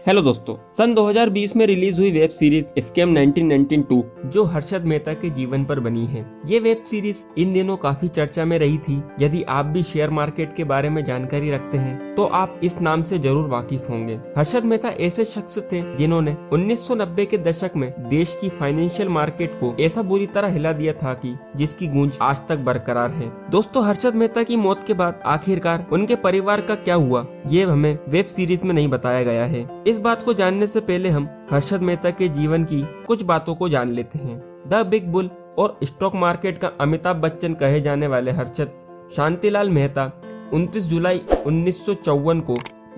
Hello दोस्तों, सन 2020 में release हुई वेब सीरीज स्कैम 1992 जो हर्षद मेहता के जीवन पर बनी है। ये वेब सीरीज इन दिनों काफी चर्चा में रही थी। यदि आप भी शेयर मार्केट के बारे में जानकारी रखते हैं तो आप इस नाम से जरूर वाकिफ होंगे। हर्षद मेहता ऐसे शख्स थे जिन्होंने 1990 के दशक में देश की फाइनेंशियल मार्केट को ऐसा बुरी तरह हिला दिया था कि जिसकी गूंज आज तक बरकरार है। दोस्तों, हर्षद मेहता की मौत के बाद आखिरकार उनके परिवार का क्या हुआ, ये हमें वेब सीरीज में नहीं बताया गया है। इस बात को जानने से पहले हम हर्षद मेहता के जीवन की कुछ बातों को जान लेते हैं। द बिग बुल और स्टॉक मार्केट का अमिताभ बच्चन कहे जाने वाले हर्षद शांतिलाल मेहता 29 जुलाई 1954 को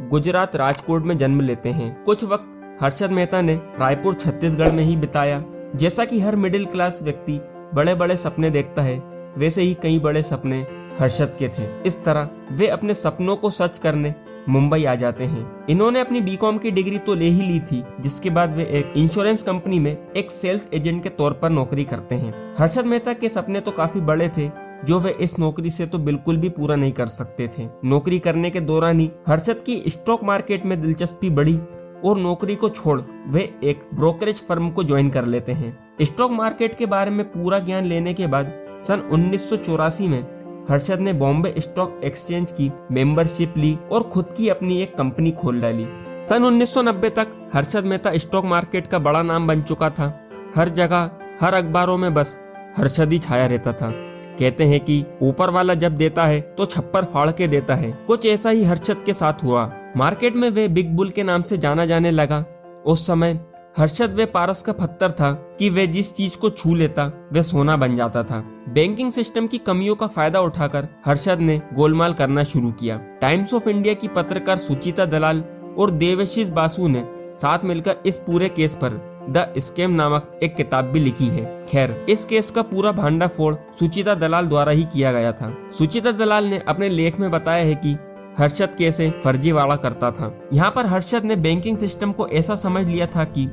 गुजरात राजकोट में जन्म लेते हैं। कुछ वक्त हर्षद मेहता ने रायपुर छत्तीसगढ़ में ही बिताया। जैसा कि हर मिडिल क्लास व्यक्ति बड़े बड़े सपने देखता है, वैसे ही कई बड़े सपने हर्षद के थे। इस तरह वे अपने सपनों को सच करने मुंबई आ जाते हैं। इन्होंने अपनी बीकॉम की डिग्री तो ले ही ली थी, जिसके बाद वे एक इंश्योरेंस कंपनी में एक सेल्स एजेंट के तौर पर नौकरी करते हैं। हर्षद मेहता के सपने तो काफी बड़े थे, जो वे इस नौकरी से तो बिल्कुल भी पूरा नहीं कर सकते थे। नौकरी करने के दौरान ही हर्षद की स्टॉक मार्केट में दिलचस्पी बढ़ी और नौकरी को छोड़ वे एक ब्रोकरेज फर्म को ज्वाइन कर लेते हैं। स्टॉक मार्केट के बारे में पूरा ज्ञान लेने के बाद सन 1984 में हर्षद ने बॉम्बे स्टॉक एक्सचेंज की मेंबरशिप ली और खुद की अपनी एक कंपनी खोल डाली। सन 1990 तक हर्षद मेहता स्टॉक मार्केट का बड़ा नाम बन चुका था। हर जगह, हर अखबारों में बस हर्षद ही छाया रहता था। कहते हैं कि ऊपर वाला जब देता है तो छप्पर फाड़ के देता है। कुछ ऐसा ही हर्षद के साथ हुआ। मार्केट में वे बिग बुल के नाम से जाना जाने लगा। उस समय हर्षद वे पारस का पत्थर था कि वे जिस चीज को छू लेता वे सोना बन जाता था। बैंकिंग सिस्टम की कमियों का फायदा उठाकर हर्षद ने गोलमाल करना शुरू किया। टाइम्स ऑफ इंडिया की पत्रकार सुचिता दलाल और देवेशीष बासु ने साथ मिलकर इस पूरे केस पर द स्कैम नामक एक किताब भी लिखी है। खैर, इस केस का पूरा भांडाफोड़ सुचिता दलाल द्वारा ही किया गया था। सुचिता दलाल ने अपने लेख में बताया है कि हर्षद कैसे फर्जीवाड़ा करता था। यहाँ पर हर्षद ने बैंकिंग सिस्टम को ऐसा समझ लिया था कि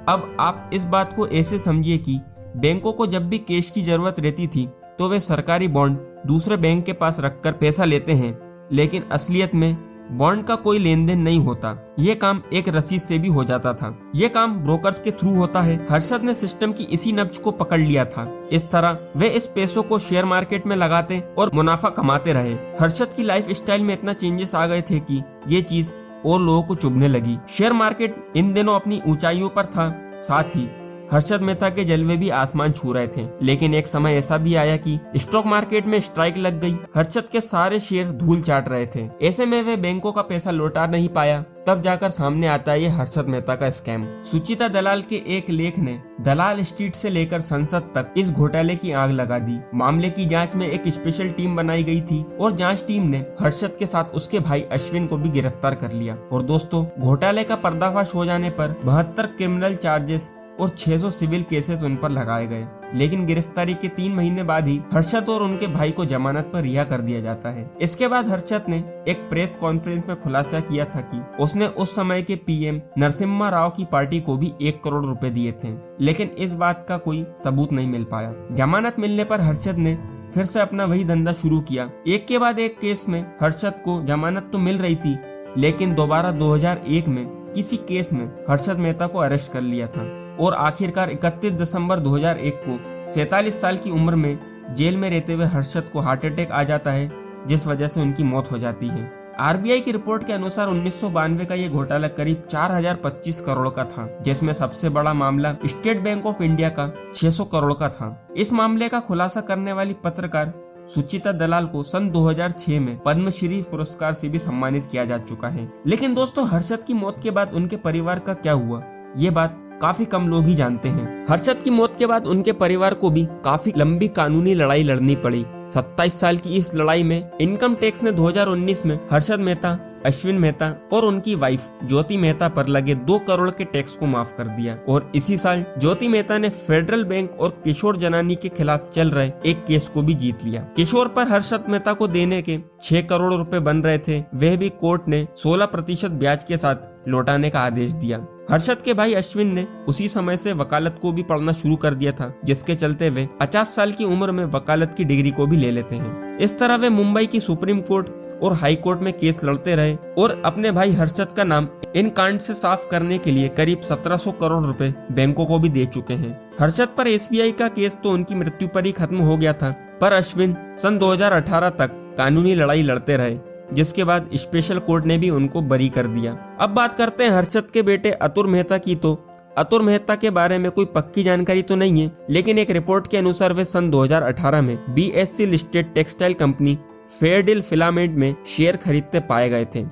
अब आप इस बात को ऐसे समझिए कि बैंकों को जब भी कैश की जरूरत रहती थी तो वे सरकारी बॉन्ड दूसरे बैंक के पास रखकर पैसा लेते हैं, लेकिन असलियत में बॉन्ड का कोई लेन देन नहीं होता। ये काम एक रसीद से भी हो जाता था। ये काम ब्रोकर्स के थ्रू होता है। हर्षद ने सिस्टम की इसी नब्ज को पकड़ लिया था। इस तरह वे इस पैसों को शेयर मार्केट में लगाते और मुनाफा कमाते रहे। हर्षद की लाइफ स्टाइल में इतना चेंजेस आ गए थे कि ये चीज और लोगों को चुभने लगी। शेयर मार्केट इन दिनों अपनी ऊंचाइयों पर था, साथ ही हर्षद मेहता के जलवे भी आसमान छू रहे थे। लेकिन एक समय ऐसा भी आया कि स्टॉक मार्केट में स्ट्राइक लग गई। हर्षद के सारे शेयर धूल चाट रहे थे। ऐसे में वे बैंकों का पैसा लौटा नहीं पाया। तब जाकर सामने आता है ये हर्षद मेहता का स्कैम। सुचिता दलाल के एक लेख ने दलाल स्ट्रीट से लेकर संसद तक इस घोटाले की आग लगा दी। मामले की जांच में एक स्पेशल टीम बनाई गई थी और जांच टीम ने हर्षद के साथ उसके भाई अश्विन को भी गिरफ्तार कर लिया। और दोस्तों, घोटाले का पर्दाफाश हो जाने पर 72 क्रिमिनल चार्जेस और 600 सिविल केसेस उन पर लगाए गए। लेकिन गिरफ्तारी के 3 महीने बाद ही हर्षद और उनके भाई को जमानत पर रिहा कर दिया जाता है। इसके बाद हर्षद ने एक प्रेस कॉन्फ्रेंस में खुलासा किया था कि उसने उस समय के पीएम नरसिम्हा राव की पार्टी को भी 1 करोड़ रुपए दिए थे, लेकिन इस बात का कोई सबूत नहीं मिल पाया। जमानत मिलने पर हर्षद ने फिर से अपना वही धंधा शुरू किया। एक के बाद एक केस में हर्षद को जमानत तो मिल रही थी, लेकिन दोबारा 2001 में किसी केस में हर्षद मेहता को अरेस्ट कर लिया था और आखिरकार 31 दिसंबर 2001 को 47 साल की उम्र में जेल में रहते हुए हर्षद को हार्ट अटैक आ जाता है, जिस वजह से उनकी मौत हो जाती है। आरबीआई की रिपोर्ट के अनुसार 1992 का ये घोटाला करीब 4025 करोड़ का था, जिसमें सबसे बड़ा मामला स्टेट बैंक ऑफ इंडिया का 600 करोड़ का था। इस मामले का खुलासा करने वाली पत्रकार सुचिता दलाल को सन 2006 में पद्मश्री पुरस्कार से भी सम्मानित किया जा चुका है। लेकिन दोस्तों, हर्षद की मौत के बाद उनके परिवार का क्या हुआ, ये बात काफी कम लोग ही जानते हैं। हर्षद की मौत के बाद उनके परिवार को भी काफी लंबी कानूनी लड़ाई लड़नी पड़ी। 27 साल की इस लड़ाई में इनकम टैक्स ने 2019 में हर्षद मेहता, अश्विन मेहता और उनकी वाइफ ज्योति मेहता पर लगे 2 करोड़ के टैक्स को माफ कर दिया। और इसी साल ज्योति मेहता ने फेडरल बैंक और किशोर जनानी के खिलाफ चल रहे एक केस को भी जीत लिया। किशोर पर हर्षद मेहता को देने के 6 करोड़ रुपए बन रहे थे, वह भी कोर्ट ने 16% ब्याज के साथ लौटाने का आदेश दिया। हर्षद के भाई अश्विन ने उसी समय से वकालत को भी पढ़ना शुरू कर दिया था, जिसके चलते वे 50 साल की उम्र में वकालत की डिग्री को भी ले लेते हैं। इस तरह वे मुंबई की सुप्रीम कोर्ट, और हाई कोर्ट में केस लड़ते रहे और अपने भाई हर्षद का नाम इन कांड से साफ करने के लिए करीब 1700 करोड़ रुपए बैंकों को भी दे चुके हैं। हर्षद पर एसबीआई का केस तो उनकी मृत्यु पर ही खत्म हो गया था, पर अश्विन सन 2018 तक कानूनी लड़ाई लड़ते रहे, जिसके बाद स्पेशल कोर्ट ने भी उनको बरी कर दिया। अब बात करते हैं हर्षद के बेटे अतुर मेहता की। तो अतुर मेहता के बारे में कोई पक्की जानकारी तो नहीं है, लेकिन एक रिपोर्ट के अनुसार वे सन 2018 में BSE listed textile company Fairdeal filament में शेयर खरीदते पाए गए थे।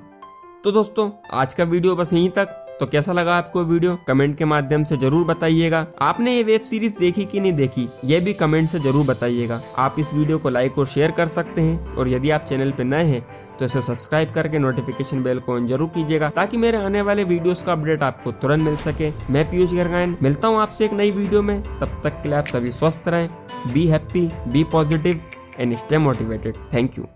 तो दोस्तों, आज का वीडियो बस यहीं तक। तो कैसा लगा आपको वीडियो, कमेंट के माध्यम से जरूर बताइएगा। आपने ये वेब सीरीज देखी कि नहीं देखी, ये भी कमेंट से जरूर बताइएगा। आप इस वीडियो को लाइक और शेयर कर सकते हैं, और यदि आप चैनल पे नए हैं तो इसे सब्सक्राइब करके नोटिफिकेशन बेल को ऑन जरूर कीजिएगा, ताकि मेरे आने वाले वीडियोस का अपडेट आपको तुरंत मिल सके। मैं पीयूष गर्गायन मिलता हूँ आपसे एक नई वीडियो में। तब तक के लिए आप सभी स्वस्थ रहें, be happy, be positive and stay motivated. Thank you.